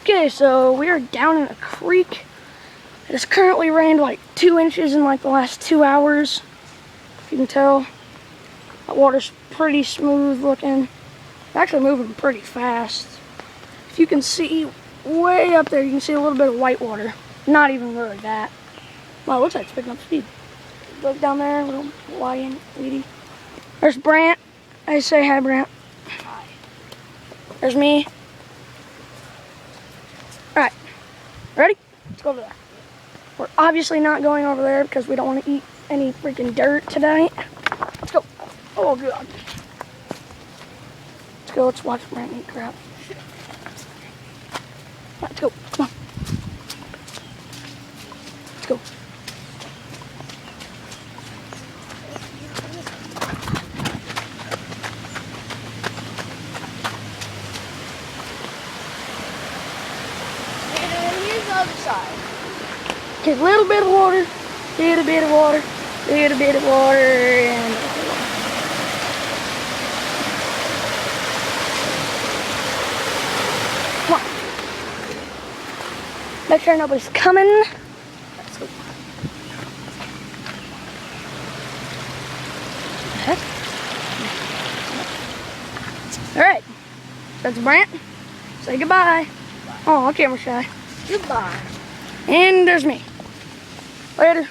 Okay, so we are down in a creek. It has currently rained like 2 inches in like the last 2 hours. If you can tell, that water's pretty smooth looking. It's actually moving pretty fast. If you can see way up there, you can see a little bit of white water. Not even really that. Well, it looks like it's picking up speed. Look down there, a little weedy. There's Brant. I say hi, Brant. Hi. There's me. Alright, ready? Let's go over there. We're obviously not going over there because we don't want to eat any freaking dirt tonight. Let's go. Oh, God. Let's go. Let's watch Brant eat crap. Let's go. Come on. Let's go. Other side. Okay, a little bit of water, little bit of water, little bit of water, and come on. Make sure nobody's coming. Let's go. All right, that's Brant. Say goodbye. Oh, camera shy. Goodbye. And there's me. Later.